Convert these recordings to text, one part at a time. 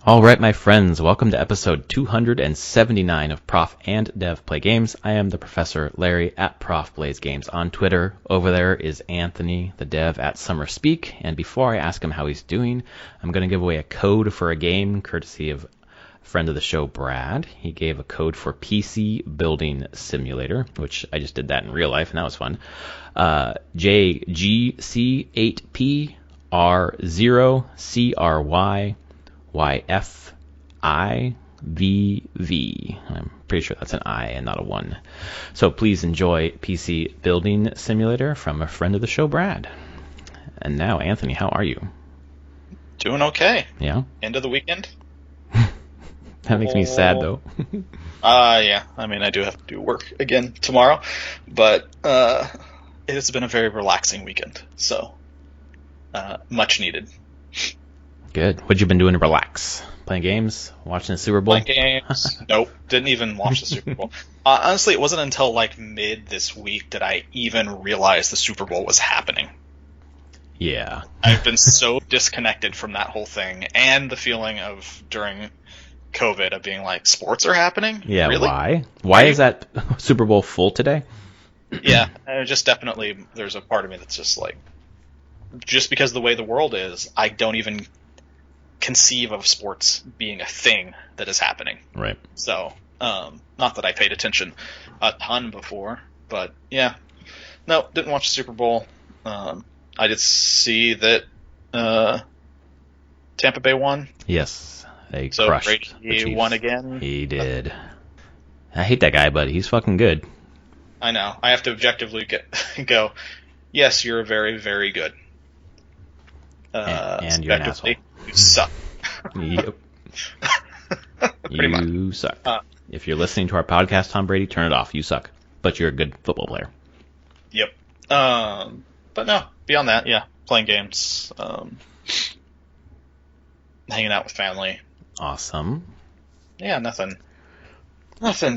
All right, my friends, welcome to episode 279 of Prof and Dev Play Games. I am the Professor Larry at Prof Plays Games on Twitter. Over there is Anthony, the dev at Summer Speak. And before I ask him how he's doing, I'm going to give away a code for a game courtesy of a friend of the show, Brad. He gave a code for PC Building Simulator, which I just did that in real life, and that was fun. JGC8PR0CRY. YFIVV. I'm pretty sure that's an I and not a 1. So please enjoy PC Building Simulator from a friend of the show, Brad. And now, Anthony, how are you? Doing okay. Yeah? End of the weekend. That makes me sad, though. Yeah. I mean, I do have to do work again tomorrow, but it has been a very relaxing weekend, so much needed. Good. What you been doing to relax? Playing games? Watching the Super Bowl? Playing games? Nope. Didn't even watch the Super Bowl. Honestly, it wasn't until like mid this week that I even realized the Super Bowl was happening. Yeah. I've been so disconnected from that whole thing and the feeling of during COVID of being like, sports are happening? Yeah, really? Why? Why is that Super Bowl full today? Yeah, just definitely there's a part of me that's just like, just because of the way the world is, I don't even conceive of sports being a thing that is happening. Right. So, not that I paid attention a ton before, but yeah. No, didn't watch the Super Bowl. I did see that Tampa Bay won. Yes, they So crushed the Brady Chiefs. won again. He did. I hate that guy, but he's fucking good. I know. I have to objectively go, yes, you're very, very good. And you're an asshole. You suck. Yep. Pretty much. You suck. If you're listening to our podcast, Tom Brady, turn it off. You suck. But you're a good football player. Yep. But no, beyond that, yeah. Playing games, hanging out with family. Awesome. Yeah, nothing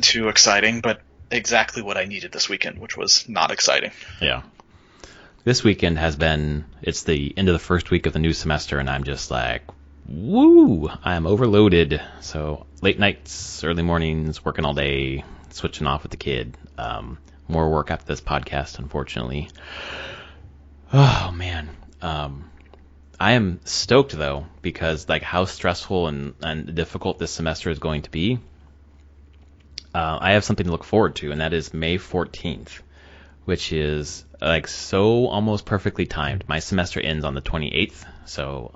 too exciting, but exactly what I needed this weekend, which was not exciting. Yeah. This weekend it's the end of the first week of the new semester, and I'm just like, woo, I'm overloaded. So late nights, early mornings, working all day, switching off with the kid. More work after this podcast, unfortunately. Oh, man. I am stoked, though, because like how stressful and difficult this semester is going to be. I have something to look forward to, and that is May 14th. Which is like so almost perfectly timed. My semester ends on the 28th, so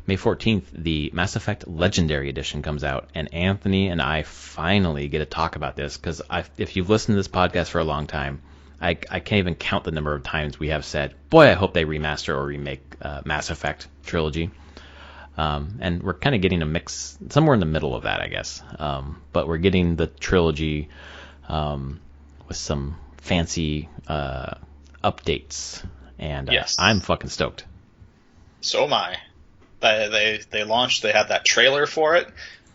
May 14th, the Mass Effect Legendary Edition comes out, and Anthony and I finally get to talk about this, because if you've listened to this podcast for a long time, I can't even count the number of times we have said, boy, I hope they remaster or remake Mass Effect trilogy. And we're kind of getting a mix, somewhere in the middle of that, I guess. But we're getting the trilogy with some fancy updates, and Yes. I'm fucking stoked. So am I. They launched, they had that trailer for it,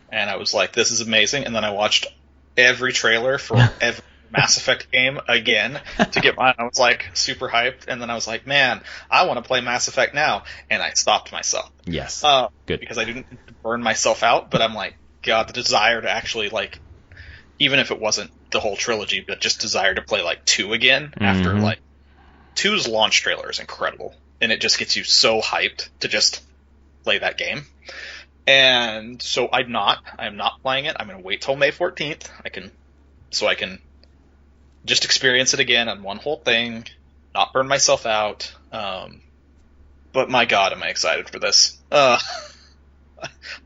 and I was like, this is amazing, and then I watched every trailer for every Mass Effect game again to get mine. I was like super hyped, and then I was like, man, I want to play Mass Effect now, and I stopped myself. Yes. Good. Because I didn't burn myself out, but I'm like, God, the desire to actually like, even if it wasn't the whole trilogy, but just desire to play like 2 again after like 2's launch trailer is incredible, and it just gets you so hyped to just play that game. And so I'm not playing it. I'm going to wait till May 14th. I can just experience it again on one whole thing, not burn myself out. But my God, am I excited for this. I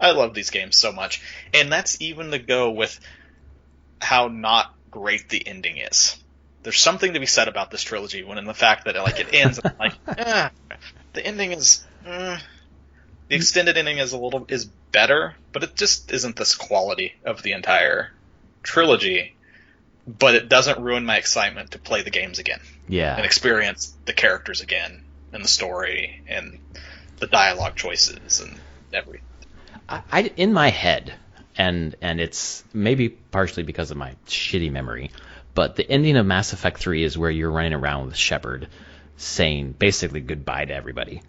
love these games so much. And that's even to go with how not great the ending is. There's something to be said about this trilogy when in the fact that like it ends and like the ending is the extended ending is better, but it just isn't this quality of the entire trilogy. But it doesn't ruin my excitement to play the games again. Yeah. And experience the characters again and the story and the dialogue choices and everything. I in my head, and it's maybe partially because of my shitty memory, but the ending of Mass Effect 3 is where you're running around with Shepard saying basically goodbye to everybody.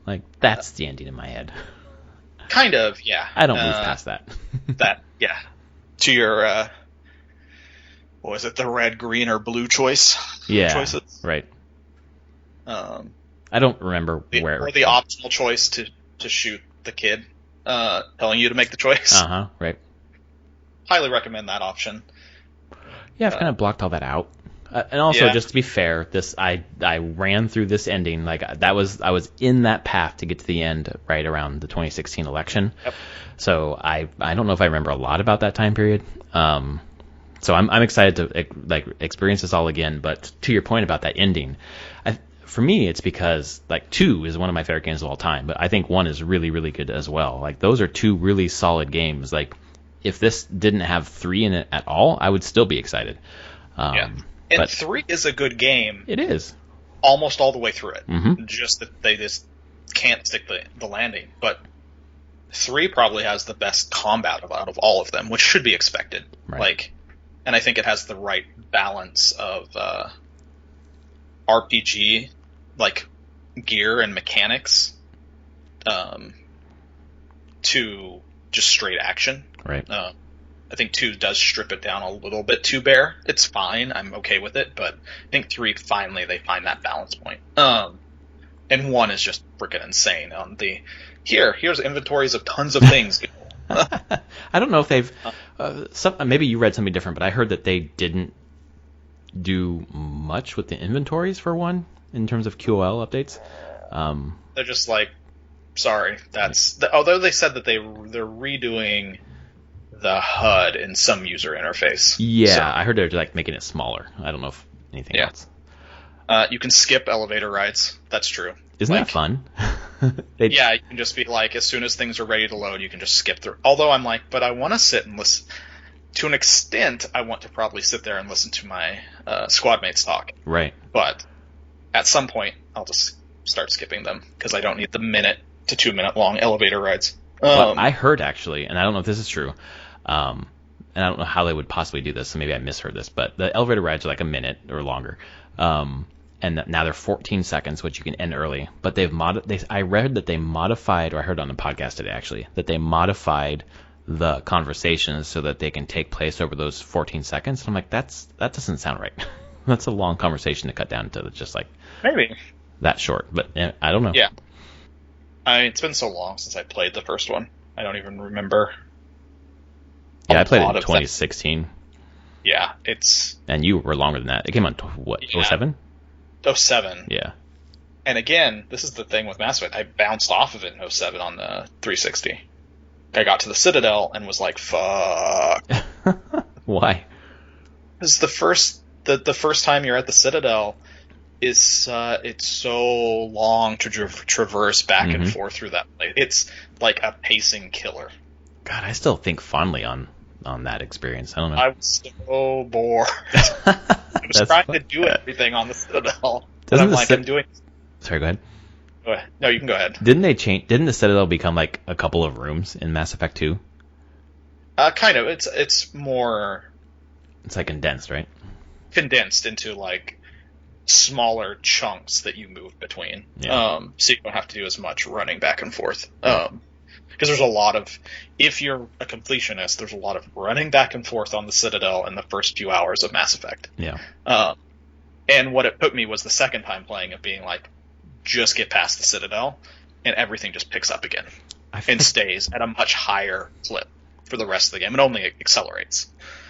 Like, that's the ending in my head. Kind of, yeah. I don't move past that. Yeah. To your, what was it, the red, green, or blue choice? Yeah, choices? right. I don't remember where. Or the optional choice to shoot the kid, telling you to make the choice. Right. Highly recommend that option. Yeah, I've kind of blocked all that out. And also, just to be fair, I ran through this ending I was in that path to get to the end right around the 2016 election. Yep. So I don't know if I remember a lot about that time period. So I'm excited to experience this all again. But to your point about that ending, for me it's because 2 is one of my favorite games of all time, but I think 1 is really, really good as well. Those are 2 really solid games. If this didn't have 3 in it at all, I would still be excited. And 3 is a good game. It is. Almost all the way through it. Mm-hmm. Just that they just can't stick the landing. But 3 probably has the best combat out of all of them, which should be expected. Right. And I think it has the right balance of RPG, gear and mechanics, to just straight action. Right. I think 2 does strip it down a little bit too bare. It's fine. I'm okay with it. But I think 3, finally, they find that balance point. And 1 is just freaking insane on here's inventories of tons of things. I don't know if they've... maybe you read something different, but I heard that they didn't do much with the inventories for 1 in terms of QOL updates. They're just sorry. Although they said that they're redoing the HUD in some user interface. Yeah, so, I heard they're making it smaller. I don't know if anything else. You can skip elevator rides. That's true. Isn't that fun? Yeah, you can just be as soon as things are ready to load, you can just skip through. Although I'm but I want to sit and listen. To an extent, I want to probably sit there and listen to my squad mates talk. Right. But at some point, I'll just start skipping them because I don't need the 1 to 2 minute long elevator rides. Well, I heard actually, and I don't know if this is true, and I don't know how they would possibly do this, so maybe I misheard this, but the elevator rides are 1 minute or longer. And now they're 14 seconds, which you can end early. But I read that they modified, or I heard on the podcast today actually, that they modified the conversations so that they can take place over those 14 seconds. And I'm that doesn't sound right. That's a long conversation to cut down to just maybe that short. But I don't know. Yeah. It's been so long since I played the first one. I don't even remember. Yeah, I played it in 2016. Yeah, And you were longer than that. It came on, what, 07? 07. Yeah. And again, this is the thing with Mass Effect. I bounced off of it in 07 on the 360. I got to the Citadel and was fuck. Why? Because the first time you're at the Citadel, it's so long to traverse back and forth through that place. It's like a pacing killer. God, I still think fondly on that experience. I don't know. I was so bored. I was trying to do everything on the Citadel. I'm doing... Sorry, go ahead. No, you can go ahead. Didn't the Citadel become a couple of rooms in Mass Effect 2? Kind of. It's more... It's condensed, right? Condensed into smaller chunks that you move between. Yeah. So you don't have to do as much running back and forth. Because there's a lot of... If you're a completionist, there's a lot of running back and forth on the Citadel in the first few hours of Mass Effect. Yeah. And what it put me was the second time playing it being just get past the Citadel, and everything just picks up again and stays at a much higher clip for the rest of the game. It only accelerates.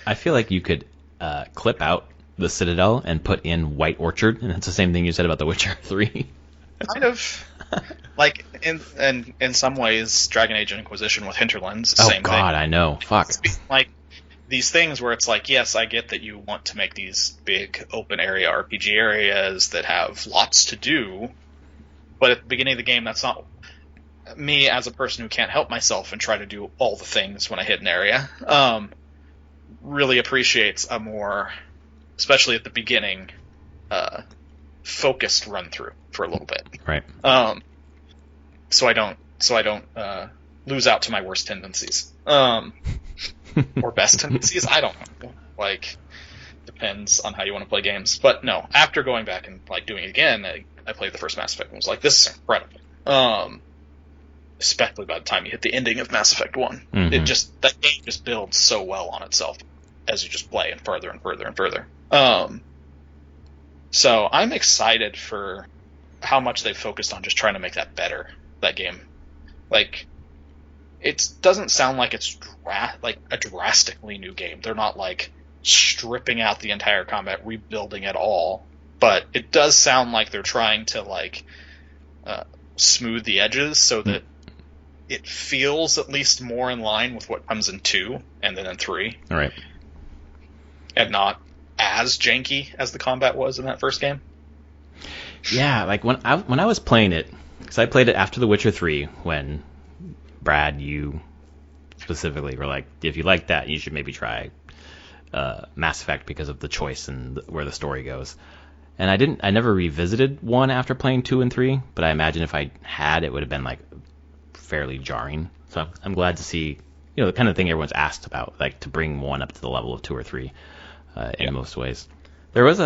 I feel like you could clip out the Citadel and put in White Orchard, and it's the same thing you said about The Witcher 3. Kind of. In some ways, Dragon Age Inquisition with Hinterlands, same thing. Oh God, I know. Fuck. These things where it's yes, I get that you want to make these big open area RPG areas that have lots to do, but at the beginning of the game, that's not me as a person who can't help myself and try to do all the things when I hit an area. Really appreciates a more, especially at the beginning, focused run through for a little bit. Right. So I don't lose out to my worst tendencies. Or best tendencies, I don't know. Depends on how you want to play games. But no, after going back and doing it again, I played the first Mass Effect and was this is incredible. especially by the time you hit the ending of Mass Effect 1. Mm-hmm. That game just builds so well on itself as you just play and further and further and further. So I'm excited for how much they've focused on just trying to make that better, that game. Like, it doesn't sound like it's like a drastically new game. They're not like stripping out the entire combat, rebuilding it all, but it does sound like they're trying to like smooth the edges so that it feels at least more in line with what comes in 2 and then in 3. All right. And not as janky as the combat was in that first game. Yeah, like when I was playing it, because I played it after The Witcher 3, when Brad, you specifically were like, if you like that, you should maybe try Mass Effect because of the choice and where the story goes. And I never revisited 1 after playing 2 and 3, but I imagine if I had, it would have been like fairly jarring. So I'm glad to see, the kind of thing everyone's asked about, like to bring 1 up to the level of 2 or 3 in most ways. There was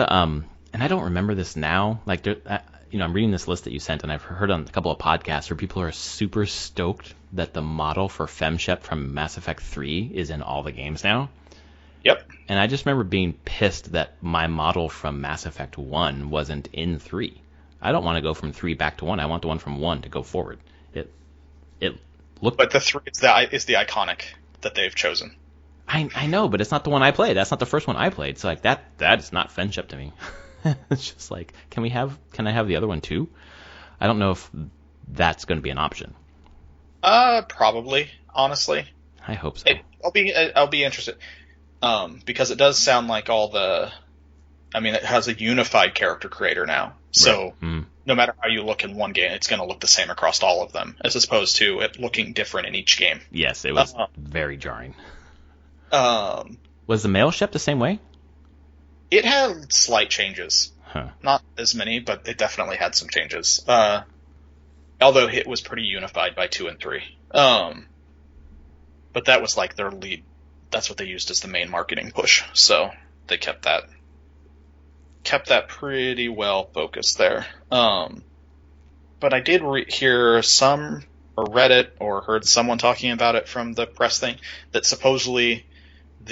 and I don't remember this now, like I'm reading this list that you sent, and I've heard on a couple of podcasts where people are super stoked that the model for FemShep from Mass Effect 3 is in all the games now. Yep. And I just remember being pissed that my model from Mass Effect 1 wasn't in 3. I don't want to go from 3 back to 1. I want the one from 1 to go forward. It looked... But the 3 is the iconic that they've chosen. I know, but it's not the one I played. That's not the first one I played. So like that is not FemShep to me. It's just like, can I have the other one too? I don't know if that's going to be an option. Probably, honestly. I hope so. I'll be interested. Because it does sound like it has a unified character creator now. So right. No matter how you look in one game, it's going to look the same across all of them, as opposed to it looking different in each game. Yes, it was very jarring. Was the male ship the same way? It had slight changes. Huh. Not as many, but it definitely had some changes. Although it was pretty unified by 2 and 3. But that was like their lead. That's what they used as the main marketing push. So they kept that pretty well focused there. But I did hear some, or read it, or heard someone talking about it from the press thing, that supposedly at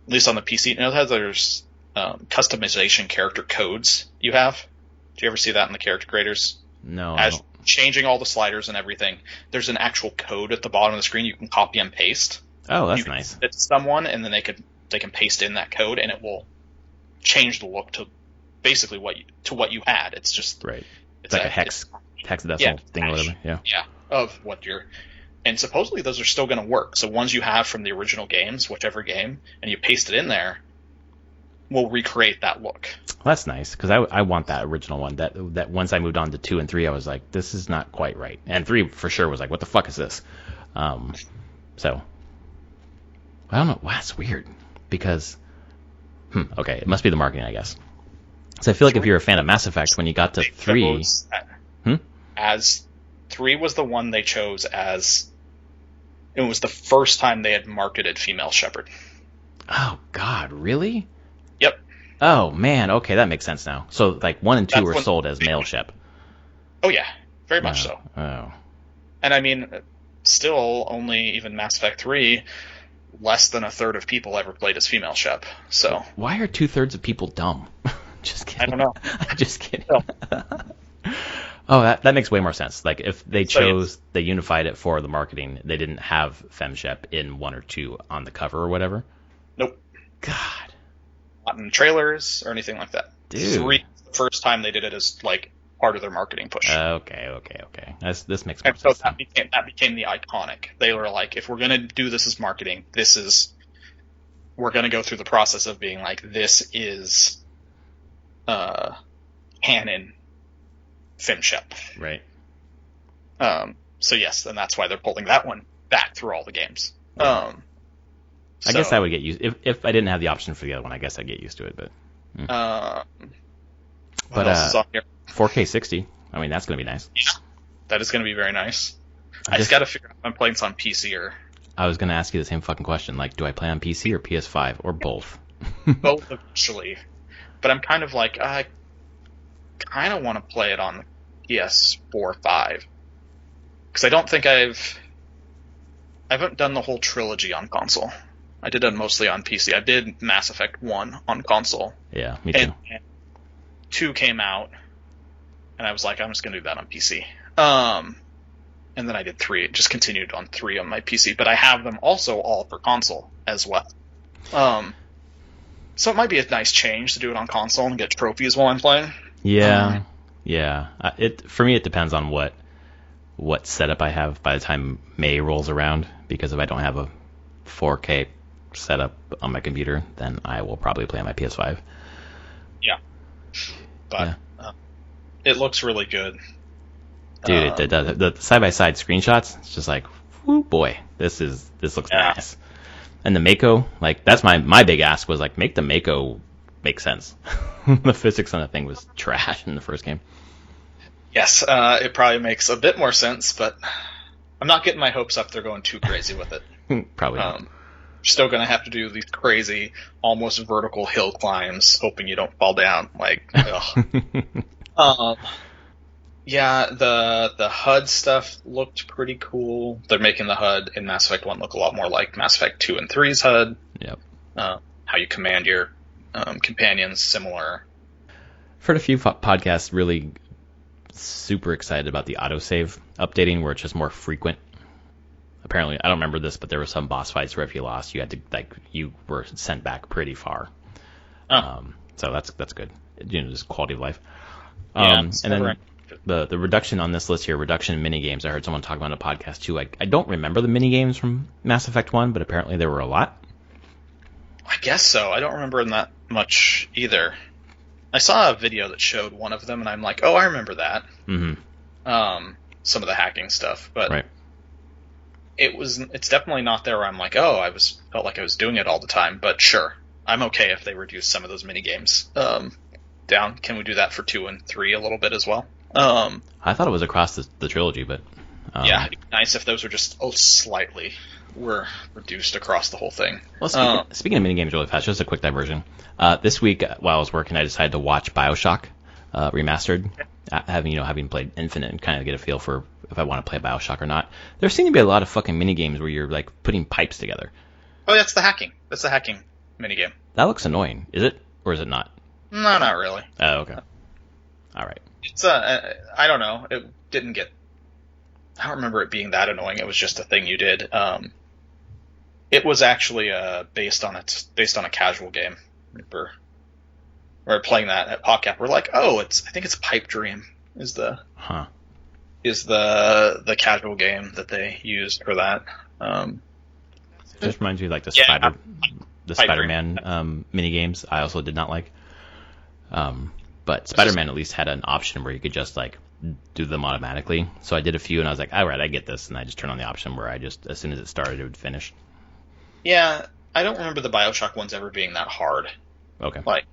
least on the PC, there's customization character codes you have. Do you ever see that in the character creators? No. As changing all the sliders and everything, there's an actual code at the bottom of the screen you can copy and paste. Oh, that's nice. It's someone, and then they can paste in that code, and it will change the look to basically what you had. It's just right. It's like a hexadecimal thing or whatever. Yeah. Yeah. Of what you're, and supposedly those are still going to work. So ones you have from the original games, whichever game, and you paste it in there, will recreate that look. Well, that's nice, because I want that original one. That once I moved on to 2 and 3, I was like, this is not quite right. And 3 for sure was like, what the fuck is this? So I don't know. Wow, that's weird. Because okay, it must be the marketing, I guess. So I feel like if you're a fan of Mass Effect, when you got to 3, as 3 was the one they chose as it was the first time they had marketed female Shepard. Oh God, really? Yep. Oh man, okay, that makes sense now. So like 1 and 2 were sold as male Shep. Oh yeah, very much so. Oh. And I mean, still only even Mass Effect 3, less than a third of people ever played as female Shep. So why are 2/3 of people dumb? Just kidding. I don't know. I'm just kidding. No. Oh, that makes way more sense. Like if they they unified it for the marketing, they didn't have FemShep in 1 or 2 on the cover or whatever. Nope. God. Not in trailers or anything like that. Dude. 3 was the first time they did it as like part of their marketing push. Okay. This makes more and so sense. that became the iconic. They were like, if we're gonna do this as marketing, we're gonna go through the process of being like, this is canon FemShep. Right. So yes, and that's why they're pulling that one back through all the games. I guess I would get used if I didn't have the option for the other one. I guess I'd get used to it, but. What else is on here? 4K 60. I mean, that's going to be nice. Yeah, that is going to be very nice. I just got to figure out if I'm playing this on PC or. I was going to ask you the same fucking question. Like, do I play on PC or PS5 or both? Both eventually, but I'm kind of like I kind of want to play it on PS4, 5. because I don't think I haven't done the whole trilogy on console. I did it mostly on PC. I did Mass Effect 1 on console. Yeah, me too. And 2 came out, and I was like, I'm just going to do that on PC. And then I did 3. It just continued on 3 on my PC. But I have them also all for console as well. So it might be a nice change to do it on console and get trophies while I'm playing. Yeah, yeah. For me, it depends on what setup I have by the time May rolls around. Because if I don't have a 4K setup on my computer, then I will probably play on my PS5. Yeah, but it looks really good, dude. The side-by-side screenshots, it's just like, whoo, boy, this looks nice. And the Mako, like, that's my big ask was like, make the Mako make sense. The physics on the thing was trash in the first game. Yes, it probably makes a bit more sense, but I'm not getting my hopes up. They're going too crazy with it. Probably not. You're still going to have to do these crazy, almost vertical hill climbs, hoping you don't fall down. Like, ugh. Yeah, the HUD stuff looked pretty cool. They're making the HUD in Mass Effect 1 look a lot more like Mass Effect 2 and 3's HUD. Yep. How you command your companions, similar. I've heard a few podcasts really super excited about the autosave updating, where it's just more frequent. Apparently, I don't remember this, but there were some boss fights where if you lost, you had to, like, you were sent back pretty far. So that's good. Just quality of life. And then the reduction on this list here, reduction in minigames. I heard someone talk about in a podcast too. I don't remember the minigames from Mass Effect 1, but apparently there were a lot. I guess so. I don't remember that much either. I saw a video that showed one of them, and I'm like, oh, I remember that. Mm-hmm. Some of the hacking stuff, but right. It's definitely not there where I'm like, oh, felt like I was doing it all the time. But sure, I'm okay if they reduce some of those mini games down. Can we do that for 2 and 3 a little bit as well? I thought it was across the trilogy, but yeah, it'd be nice if those were just slightly were reduced across the whole thing. Well, speaking of minigames really fast, just a quick diversion. This week, while I was working, I decided to watch BioShock remastered, having played Infinite and kind of get a feel for if I want to play BioShock or not. There seem to be a lot of fucking minigames where you're like putting pipes together. Oh, that's the hacking. That's the hacking minigame. That looks annoying. Is it? Or is it not? No, not really. Oh, okay. All right. It's I don't know. It didn't get. I don't remember it being that annoying. It was just a thing you did. It was actually based on a casual game. We're playing that at PodCap. We're like, oh, I think it's Pipe Dream is the casual game that they used for that. It just reminds me of like the Spider-Man mini games. I also did not like. But Spider-Man at least had an option where you could just like do them automatically. So I did a few, and I was like, all right, I get this, and I just turned on the option where I just, as soon as it started, it would finish. Yeah, I don't remember the BioShock ones ever being that hard. Okay. Like,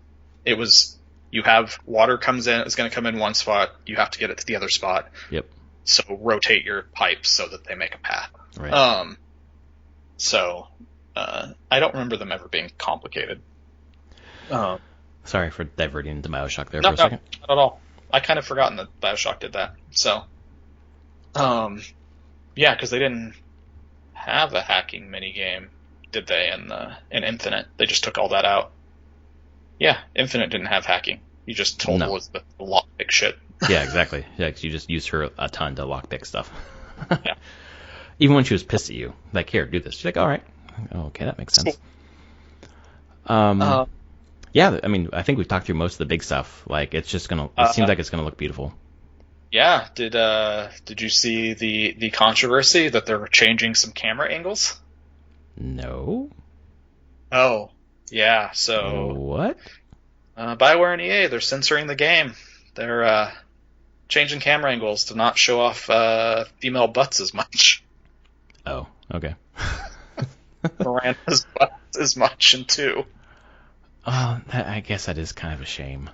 it was, you have water comes in, it's going to come in one spot, you have to get it to the other spot. Yep. So rotate your pipes so that they make a path. Right. I don't remember them ever being complicated. Sorry for diverting into BioShock there for a second. No, not at all. I kind of forgotten that BioShock did that. So, yeah, because they didn't have a hacking minigame, did they, in Infinite? They just took all that out. Yeah, Infinite didn't have hacking. You just told Elizabeth to lockpick shit. Yeah, exactly. Yeah, because you just used her a ton to lockpick stuff. Yeah. Even when she was pissed at you. Like, here, do this. She's like, all right. Oh, okay, that makes sense. Yeah, I mean, I think we've talked through most of the big stuff. Like, it's just gonna. It seems like it's gonna look beautiful. Yeah. Did you see the controversy that they're changing some camera angles? No. Oh, yeah. So what? BioWare and EA, they're censoring the game. They're changing camera angles to not show off female butts as much. Oh, okay. Miranda's butts as much in 2. I guess that is kind of a shame.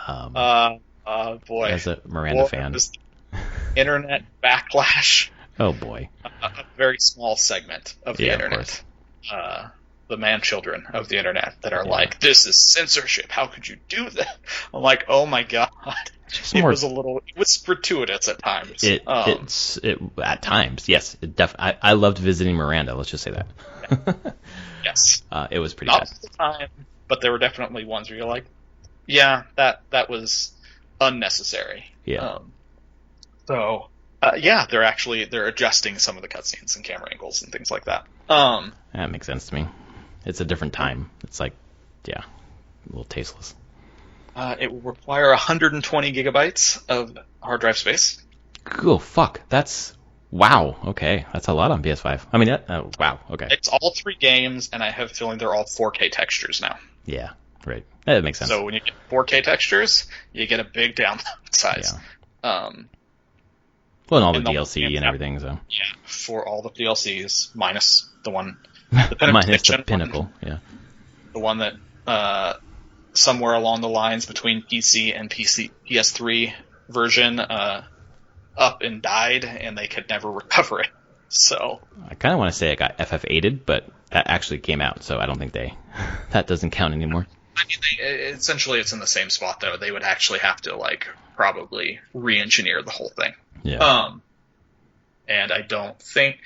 Boy. As a Miranda fan. Internet backlash. Oh, boy. A very small segment of the internet. Of course. the man children of the internet that are like, this is censorship. How could you do that? I'm like, oh my god. It was gratuitous at times. At times, yes. I loved visiting Miranda. Let's just say that. Yes. It was pretty Not bad. all the time, but there were definitely ones where you're like, yeah, that was unnecessary. Yeah. They're adjusting some of the cutscenes and camera angles and things like that. That makes sense to me. It's a different time. It's like, yeah, a little tasteless. It will require 120 gigabytes of hard drive space. Cool, fuck. Wow, okay. That's a lot on PS5. I mean, wow, okay. It's all 3 games, and I have a feeling they're all 4K textures now. Yeah, right. That makes sense. So when you get 4K textures, you get a big download size. Yeah. Well, and all the DLC and everything, so. Yeah, for all the DLCs, minus the one... minus the Pinnacle, yeah. The one that... somewhere along the lines between PC and PS3 version up and died, and they could never recover it. So I kind of want to say it got FF8'd, but that actually came out, so I don't think that doesn't count anymore. I mean, essentially it's in the same spot, though. They would actually have to, probably re-engineer the whole thing. Yeah. And I don't think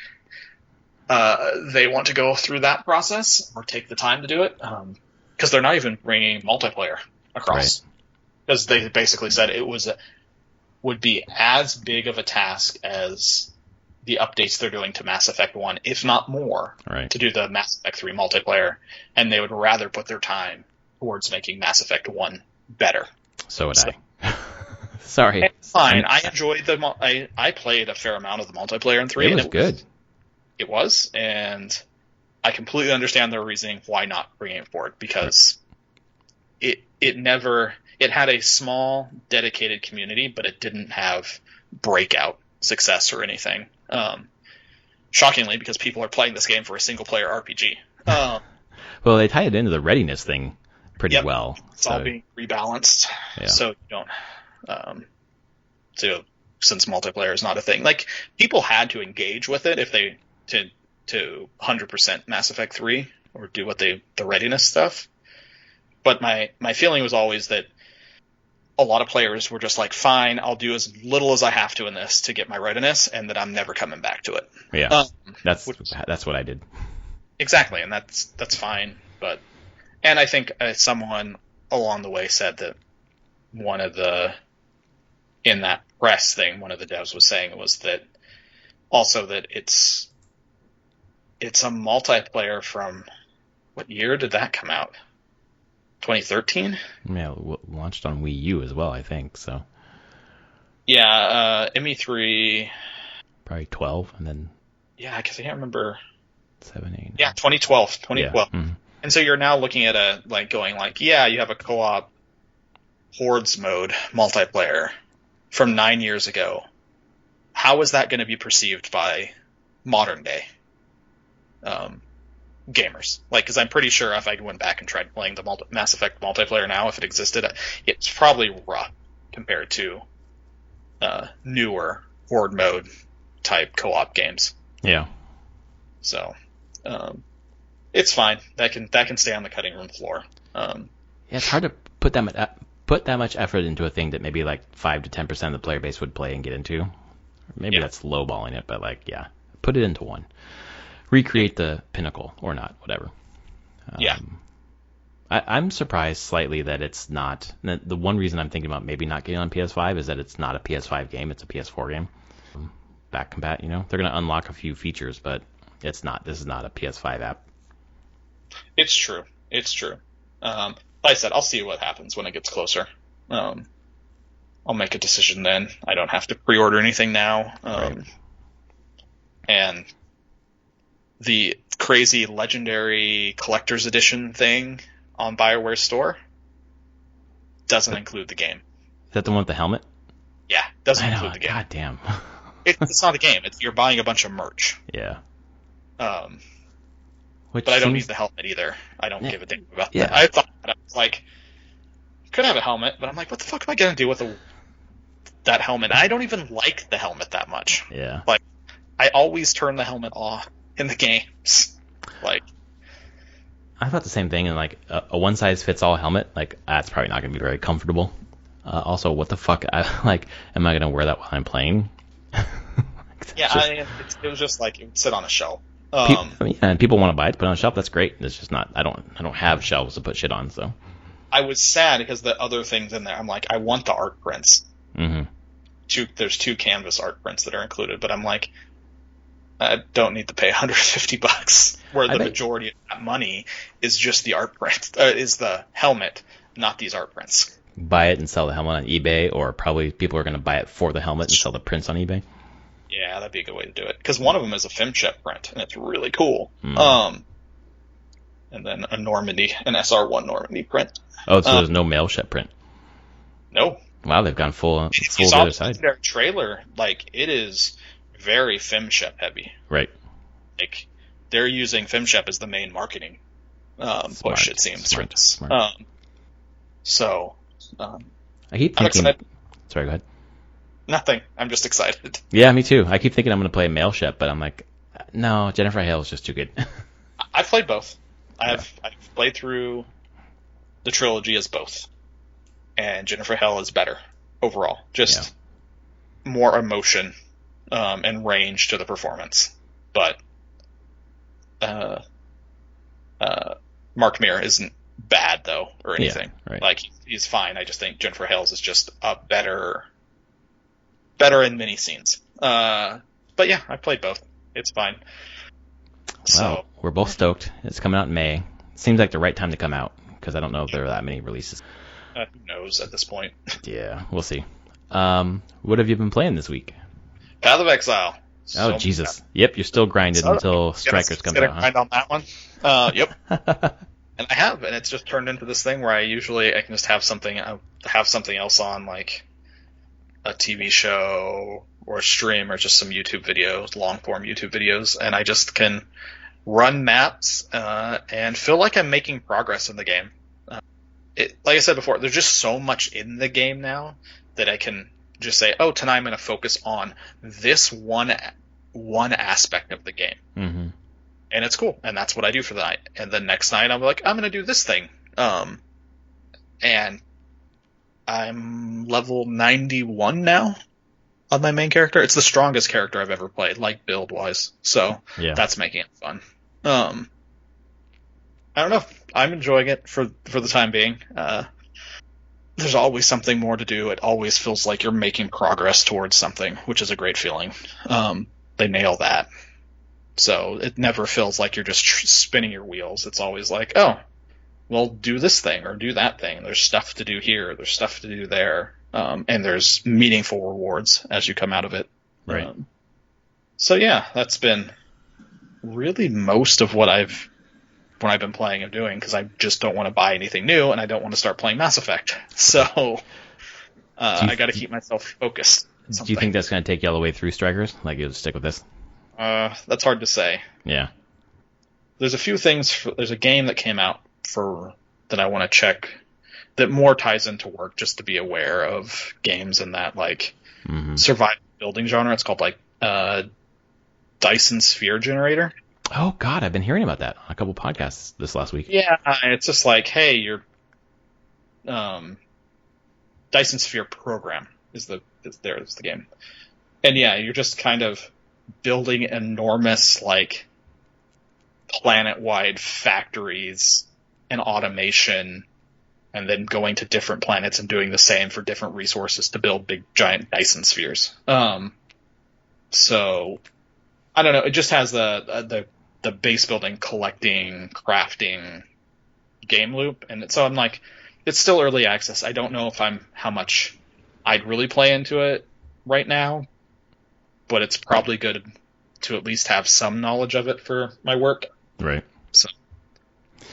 they want to go through that process or take the time to do it. Because they're not even bringing multiplayer across. Because they basically said it would be as big of a task as the updates they're doing to Mass Effect 1, if not more, to do the Mass Effect 3 multiplayer, and they would rather put their time towards making Mass Effect 1 better. So would I. Sorry. It's fine. I enjoyed I played a fair amount of the multiplayer in 3. It was good. It was, and I completely understand their reasoning why not bringing it forward, because it had a small, dedicated community, but it didn't have breakout success or anything. Shockingly, because people are playing this game for a single-player RPG. Well, they tie it into the readiness thing pretty well. It's all being rebalanced, so you don't... since multiplayer is not a thing. People had to engage with it if they... to 100% Mass Effect 3 or do the readiness stuff. But my feeling was always that a lot of players were just like, fine, I'll do as little as I have to in this to get my readiness, and that I'm never coming back to it. Yeah, that's what I did. Exactly, and that's fine. And I think someone along the way said that in that press thing, one of the devs was saying was that also that it's a multiplayer from, what year did that come out? 2013? Yeah, launched on Wii U as well, I think, so. Yeah, ME3... Probably 12, and then... Yeah, because I can't remember... 7, 8... Yeah, 2012. Yeah. Mm-hmm. And so you're now looking at you have a co-op Hordes mode multiplayer from 9 years ago. How is that going to be perceived by modern day gamers? Because I'm pretty sure if I went back and tried playing the Mass Effect multiplayer now, if it existed, it's probably rough compared to newer Horde mode type co-op games. Yeah. So, it's fine. That can stay on the cutting room floor. Yeah, it's hard to put that much effort into a thing that maybe 5 to 10% of the player base would play and get into. Maybe that's lowballing it, but put it into one. Recreate the Pinnacle or not, whatever. I'm surprised slightly that it's not. The one reason I'm thinking about maybe not getting on PS5 is that it's not a PS5 game; it's a PS4 game. Back compat, they're going to unlock a few features, but it's not. This is not a PS5 app. It's true. Like I said, I'll see what happens when it gets closer. I'll make a decision then. I don't have to pre-order anything now. Right. And the crazy legendary collector's edition thing on BioWare's store doesn't include the game. Is that the one with the helmet? Yeah, doesn't include the game. God damn. It's not a game. You're buying a bunch of merch. Yeah. But I don't need the helmet either. I don't give a damn about that. I thought I was could have a helmet, but I'm like, what the fuck am I gonna do with that helmet? I don't even like the helmet that much. Yeah. I always turn the helmet off in the games. I thought the same thing, and like a one size fits all helmet, like that's probably not going to be very comfortable. Also, what the fuck? Am I going to wear that while I'm playing? Yeah, it was just like it would sit on a shelf. And people want to buy it, put it on a shelf. That's great. It's just not. I don't have shelves to put shit on. So I was sad because the other things in there, I'm like, I want the art prints. Mm-hmm. There's 2 canvas art prints that are included, but I'm like, I don't need to pay $150. Where the majority of that money is just the art print, is the helmet, not these art prints. Buy it and sell the helmet on eBay, or probably people are going to buy it for the helmet and sell the prints on eBay. Yeah, that'd be a good way to do it. Because one of them is a FemChep print, and it's really cool. Mm. And then an SR1 Normandy print. Oh, so there's no male shep print? No. Wow, they've gone full to the other side. Their trailer, like, it is very FemChep heavy. Right. Like, they're using FemChep as the main marketing push, it seems. Smart. I keep thinking... Sorry, go ahead. Nothing. I'm just excited. Yeah, me too. I keep thinking I'm going to play male shep, but I'm like, no, Jennifer Hale is just too good. I've played both. I've played through the trilogy as both. And Jennifer Hale is better overall. Just more emotion and range to the performance. But Mark Mir isn't bad, though, or anything. Yeah, right. Like, he's fine. I just think Jennifer Hale's is just a better in many scenes. But yeah, I played both. It's fine. Well, we're both stoked. It's coming out in May. Seems like the right time to come out, because I don't know if there are that many releases. Who knows at this point? Yeah, we'll see. What have you been playing this week? Path of Exile. Oh, Jesus. Yep, you're still grinded until Strikers comes out. Grind on that one. Yep. And I have, and it's just turned into this thing where I can just have something else on, like a TV show or a stream or just some YouTube videos, long form YouTube videos, and I just can run maps and feel like I'm making progress in the game. Like I said before, there's just so much in the game now that I can just say, oh, tonight I'm going to focus on this one aspect of the game. Mm-hmm. And it's cool. And that's what I do for the night. And the next night I'm like, I'm going to do this thing. And I'm level 91 now on my main character. It's the strongest character I've ever played, like build-wise. So that's making it fun. I don't know. I'm enjoying it for the time being. There's always something more to do. It always feels like you're making progress towards something, which is a great feeling. They nail that. So it never feels like you're just spinning your wheels. It's always like, oh, well, do this thing or do that thing. There's stuff to do here. There's stuff to do there. And there's meaningful rewards as you come out of it. Right. So yeah, that's been really most of what I've been playing and doing, because I just don't want to buy anything new and I don't want to start playing Mass Effect. So I got to keep myself focused. Do you think that's going to take you all the way through Strikers? Like you'll stick with this? That's hard to say. Yeah. There's a few things. There's a game that came out that I want to check that more ties into work, just to be aware of games in that like survival building genre. It's called like Dyson Sphere Generator. Oh God, I've been hearing about that on a couple podcasts this last week. Yeah, it's just like, hey, your Dyson Sphere program is the game, and yeah, you're just kind of building enormous like planet-wide factories and automation, and then going to different planets and doing the same for different resources to build big giant Dyson spheres. So I don't know. It just has the base building, collecting, crafting game loop, and so I'm like, it's still early access. I don't know how much I'd really play into it right now, but it's probably good to at least have some knowledge of it for my work. Right. So,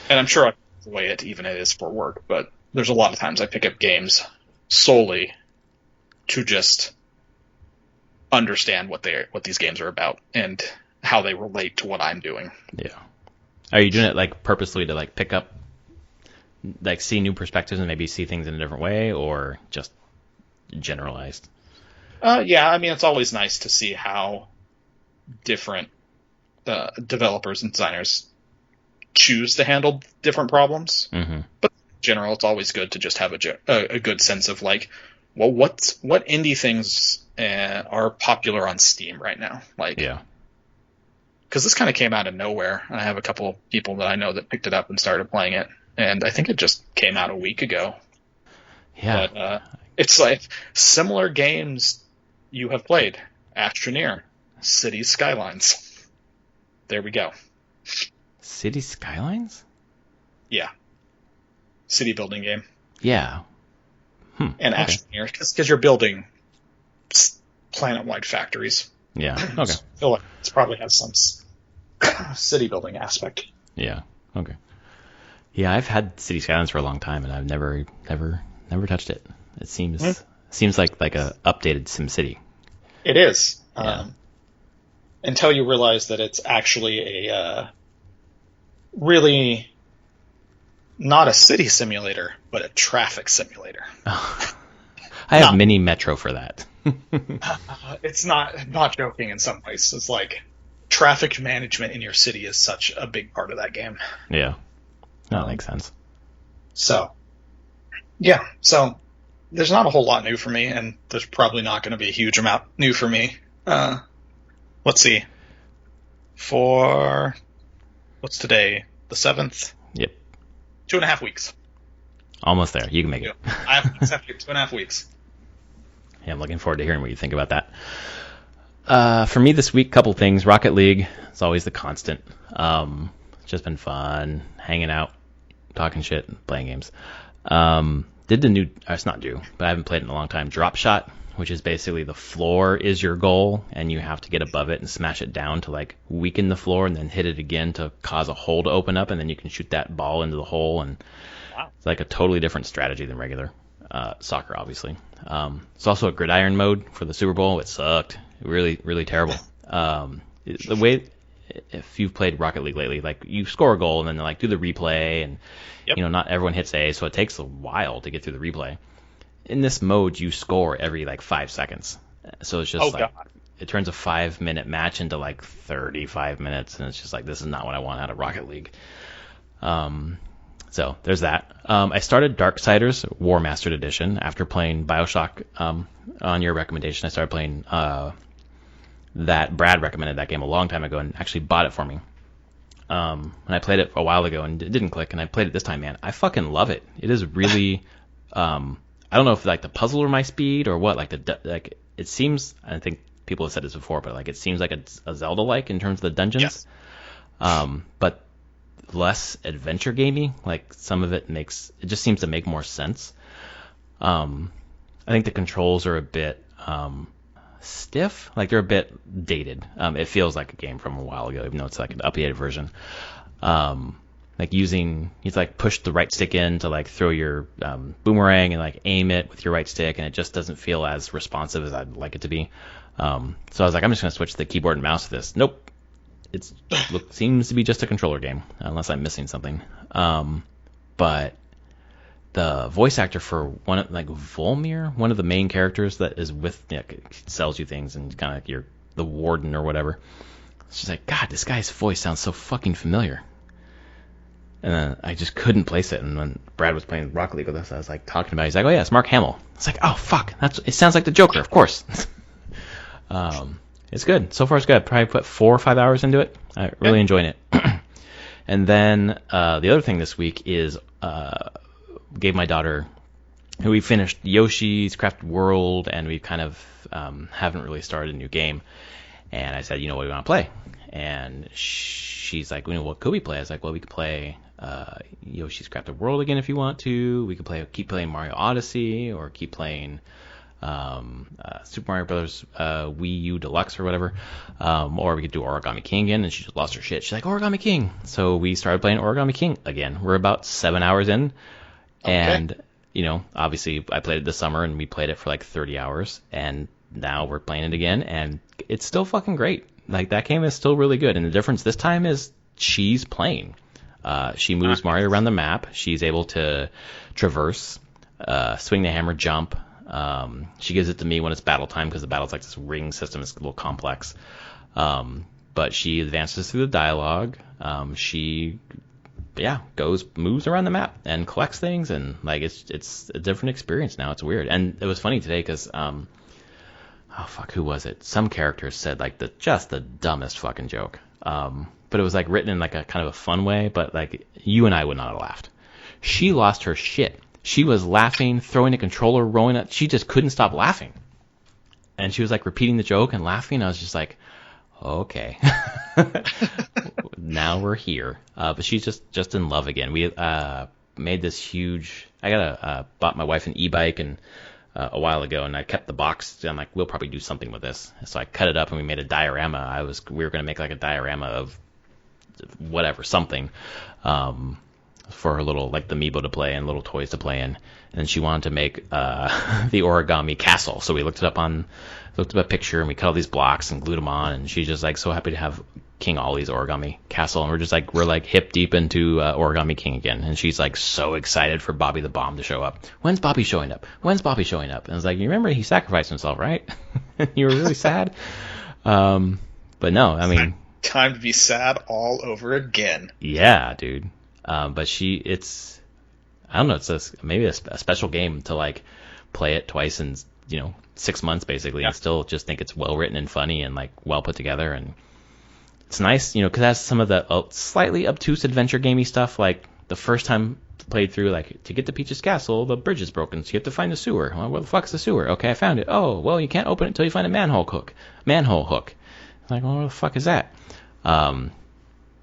and I'm sure I can weigh it even if it is for work, but there's a lot of times I pick up games solely to just understand what these games are about and how they relate to what I'm doing. Yeah. Are you doing it like purposely to like pick up, like see new perspectives and maybe see things in a different way, or just generalized? Yeah, I mean, it's always nice to see how different developers and designers choose to handle different problems. Mm-hmm. But in general, it's always good to just have a good sense of like, well, what indie things are popular on Steam right now? Like, Yeah. Because this kind of came out of nowhere. I have a couple people that I know that picked it up and started playing it, and I think it just came out a week ago. Yeah. But it's like similar games you have played. Astroneer, Cities Skylines. There we go. City Skylines? Yeah. City building game. Yeah. And okay. Astroneer, because you're building planet-wide factories. Yeah. Okay. So I feel like it probably has some city building aspect. Yeah. Okay. Yeah, I've had City Skylines for a long time, and I've never touched it. It seems like a updated SimCity. It is. Yeah. Until you realize that it's actually a really not a city simulator, but a traffic simulator. I have Mini Metro for that. It's not joking in some ways. It's like traffic management in your city is such a big part of that game. Yeah. No, that makes sense. So, yeah. So, there's not a whole lot new for me, and there's probably not going to be a huge amount new for me. Let's see. What's today? The 7th? Yep. 2.5 weeks. Almost there. You can make it. I have accepted 2.5 weeks. Yeah, I'm looking forward to hearing what you think about that. For me this week, couple things. Rocket League is always the constant. It's just been fun, hanging out, talking shit, playing games. Did the new, it's not due, but I haven't played it in a long time, Drop Shot, which is basically the floor is your goal, and you have to get above it and smash it down to like weaken the floor and then hit it again to cause a hole to open up, and then you can shoot that ball into the hole, and it's like a totally different strategy than regular soccer, obviously. It's also a gridiron mode for the Super Bowl. It sucked. Really, really terrible. The way, if you've played Rocket League lately, like you score a goal and then like do the replay, and not everyone hits A, so it takes a while to get through the replay. In this mode, you score every like 5 seconds, so it's just it turns a 5-minute match into like 35 minutes, and it's just like, this is not what I want out of Rocket League. So there's that. I started Darksiders War Mastered Edition after playing BioShock on your recommendation. I started playing that. Brad recommended that game a long time ago and actually bought it for me. And I played it a while ago and it didn't click, and I played it this time, man. I fucking love it. It is really I don't know if like the puzzle or my speed or what, like it seems, I think people have said this before, but like it seems like a Zelda-like in terms of the dungeons. Yes. But less adventure gamey. Like some of it just seems to make more sense. I think the controls are a bit stiff, like they're a bit dated. It feels like a game from a while ago, even though it's like an updated version. Like you like push the right stick in to like throw your boomerang and like aim it with your right stick, and it just doesn't feel as responsive as I'd like it to be. So I was like, I'm just gonna switch to the keyboard and mouse to this. Nope. Seems to be just a controller game, unless I'm missing something. But the voice actor for Volmir, one of the main characters that is with, sells you things and kind of like the warden or whatever. She's like, God, this guy's voice sounds so fucking familiar. And then I just couldn't place it. And when Brad was playing Rocket League with us, I was like talking about it. He's like, oh yeah, it's Mark Hamill. It's like, oh fuck, it sounds like the Joker, of course. It's good. So far it's good. Probably put 4 or 5 hours into it. I'm really enjoying it. And then the other thing this week is gave my daughter, who we finished Yoshi's Crafted World, and we kind of haven't really started a new game. And I said, what do you want to play? And she's like, what could we play? I was like, well, we could play Yoshi's Crafted World again if you want to. We could keep playing Mario Odyssey, or keep playing Super Mario Brothers Wii U Deluxe or whatever, or we could do Origami King again. And she just lost her shit. She's like, Origami King. So we started playing Origami King again. We're about 7 hours in, and obviously I played it this summer, and we played it for like 30 hours, and now we're playing it again, and it's still fucking great. Like, that game is still really good, and the difference this time is she's playing. She moves Mario around the map. She's able to traverse, swing the hammer, jump. She gives it to me when it's battle time, because the battle's like this ring system. It's a little complex. But she advances through the dialogue. She yeah, moves around the map and collects things, and like it's a different experience now. It's weird. And it was funny today because oh fuck, who was it? Some characters said like the dumbest fucking joke. But it was like written in like a kind of a fun way, but like you and I would not have laughed. She lost her shit. She was laughing, throwing a controller, rolling it. She just couldn't stop laughing. And she was like repeating the joke and laughing. I was just like, okay, now we're here. But she's just in love again. We made this huge. I bought my wife an e-bike and a while ago, and I kept the box. I'm like, we'll probably do something with this. So I cut it up and we made a diorama. We were gonna make like a diorama of whatever, something, for her little, like the Amiibo to play and little toys to play in. And she wanted to make the origami castle. So we looked up a picture and we cut all these blocks and glued them on. And she's just like so happy to have King Ollie's origami castle. And we're like hip deep into Origami King again. And she's like so excited for Bobby the Bomb to show up. When's Bobby showing up? When's Bobby showing up? And I was like, you remember he sacrificed himself, right? You were really sad. But no, I mean, time to be sad all over again. Yeah, dude. But I don't know, maybe a special game to like play it twice in 6 months basically, and still just think it's well written and funny and like well put together. And it's nice, because it has some of the slightly obtuse adventure gamey stuff. Like the first time played through, like to get to Peach's castle, the bridge is broken, so you have to find the sewer. Well, where the fuck's the sewer? Okay, I found it. Oh, well, you can't open it until you find a manhole hook. Like, well, what the fuck is that? But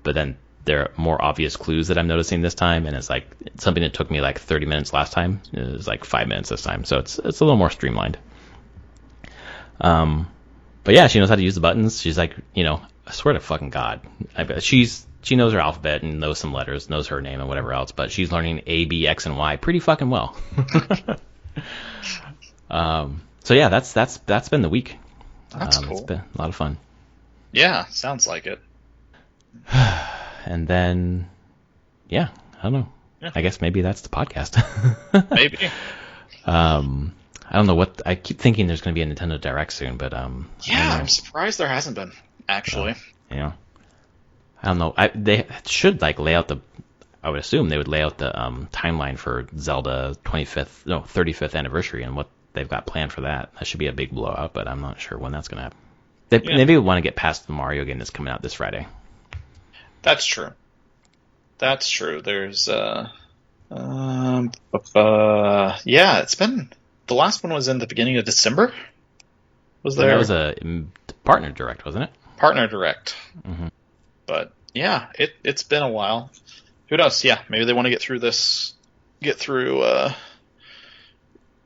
then there are more obvious clues that I'm noticing this time, and it's like something that took me like 30 minutes last time. It was like 5 minutes this time, so it's a little more streamlined. But yeah, she knows how to use the buttons. She's like, I swear to fucking God, she knows her alphabet and knows some letters, knows her name and whatever else, but she's learning A, B, X, and Y pretty fucking well. So yeah, that's been the week. That's cool. It's been a lot of fun. Yeah, sounds like it. And then, yeah, I don't know. Yeah. I guess maybe that's the podcast. Maybe. I don't know what. I keep thinking there's going to be a Nintendo Direct soon, but yeah, I'm surprised there hasn't been actually. I don't know. They should like lay out I would assume they would lay out the timeline for Zelda 35th anniversary and what they've got planned for that. That should be a big blowout, but I'm not sure when that's going to happen. Maybe want to get past the Mario game that's coming out this Friday. That's true. There's it's been, the last one was in the beginning of December. That was a partner direct, wasn't it? Partner direct. Mm-hmm. But yeah, it's been a while. Who knows? Yeah, maybe they want to get through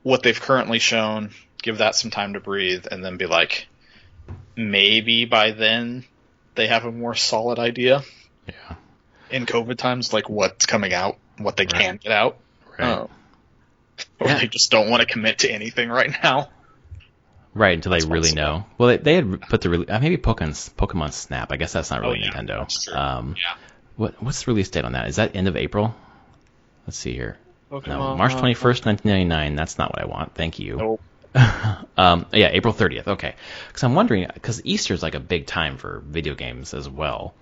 what they've currently shown, give that some time to breathe, and then be like, maybe by then they have a more solid idea. Yeah. In COVID times, like what's coming out, what they can get out. Right. Or they just don't want to commit to anything right now. Right, until they really know. Well, they had put maybe Pokemon Snap. I guess that's not really Nintendo. That's true. What's the release date on that? Is that end of April? Let's see here. Pokemon, no, March 21st, 1999. That's not what I want. Thank you. Nope. Yeah, April 30th. Okay. Because I'm wondering, because Easter is like a big time for video games as well.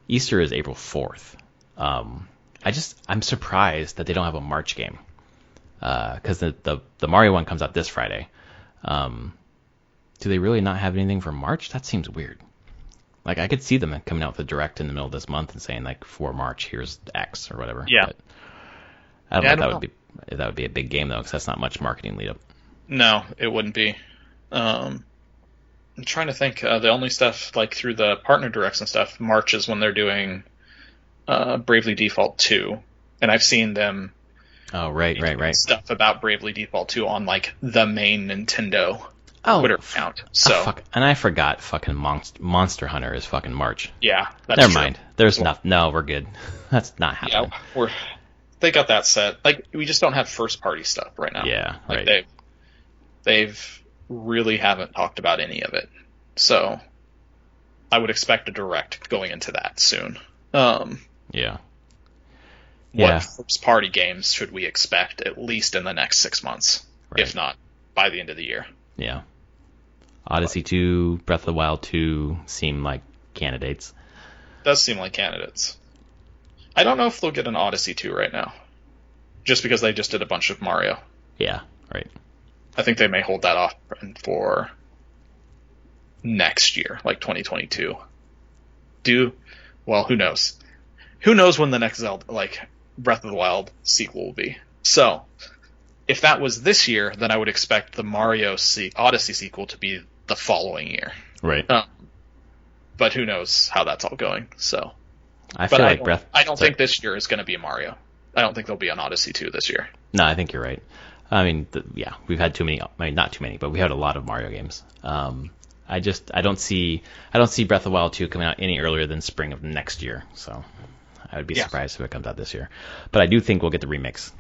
Easter is April 4th. I'm surprised that they don't have a March game. Because the Mario one comes out this Friday. Do they really not have anything for March? That seems weird. Like, I could see them coming out with a direct in the middle of this month and saying, like, for March, here's X or whatever. Yeah. But I don't know if that would be a big game, though, because that's not much marketing lead up. No, it wouldn't be. I'm trying to think. The only stuff, like, through the partner directs and stuff, March is when they're doing Bravely Default 2. And I've seen them... Oh, right. Stuff about Bravely Default 2 on, like, the main Nintendo Twitter account. So, fuck. And I forgot fucking Monster Hunter is fucking March. Yeah, that's Never mind. There's nothing. No, we're good. That's not happening. Yeah, they got that set. Like, we just don't have first-party stuff right now. Yeah, like, right. They've really haven't talked about any of it. So, I would expect a direct going into that soon. Yeah. What first-party games should we expect at least in the next 6 months, if not by the end of the year? Yeah. Odyssey 2, Breath of the Wild 2 seem like candidates. Does seem like candidates. I don't know if they'll get an Odyssey 2 right now, just because they just did a bunch of Mario. Yeah, right. I think they may hold that off for next year, like 2022. Well, who knows? Who knows when the next Zelda, like Breath of the Wild sequel will be? So, if that was this year, then I would expect the Mario Odyssey sequel to be the following year. Right. But who knows how that's all going? So, I feel like I don't think this year is going to be a Mario. I don't think there'll be an Odyssey 2 this year. No, I think you're right. I mean, we've had too many. I mean, not too many, but we had a lot of Mario games. I don't see Breath of the Wild 2 coming out any earlier than spring of next year. So I would be surprised if it comes out this year. But I do think we'll get the remix.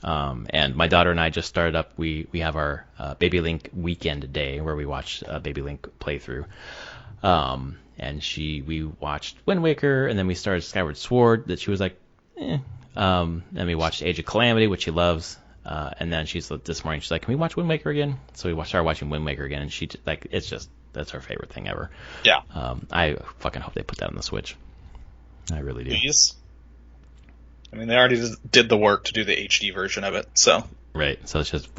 And my daughter and I just started up. We have our Baby Link weekend day where we watch Baby Link playthrough. And we watched Wind Waker, and then we started Skyward Sword. That she was like, eh. Then we watched Age of Calamity, which she loves. And then this morning she's like, can we watch Wind Waker again? So we started watching Wind Waker again, and she like that's her favorite thing ever. Yeah. I fucking hope they put that on the Switch. I really do. Please. I mean, they already did the work to do the HD version of it, so. Right. So it's just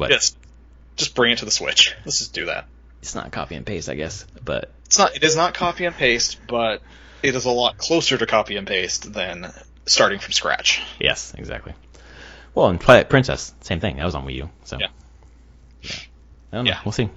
just bring it to the Switch. Let's just do that. It's not copy and paste, I guess, but it is not copy and paste, but it is a lot closer to copy and paste than starting from scratch. Yes, exactly. Well, and Twilight Princess, same thing. That was on Wii U, so yeah. I don't know. We'll see.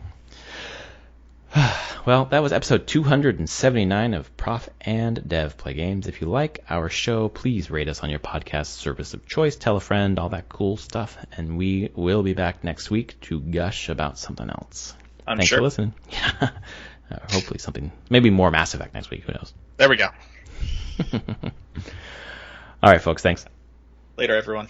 Well, that was episode 279 of Prof and Dev Play Games. If you like our show, please rate us on your podcast service of choice, tell a friend, all that cool stuff, and we will be back next week to gush about something else. Thanks for listening. Yeah. Hopefully something, maybe more Mass Effect next week. Who knows? There we go. All right, folks. Thanks. Later, everyone.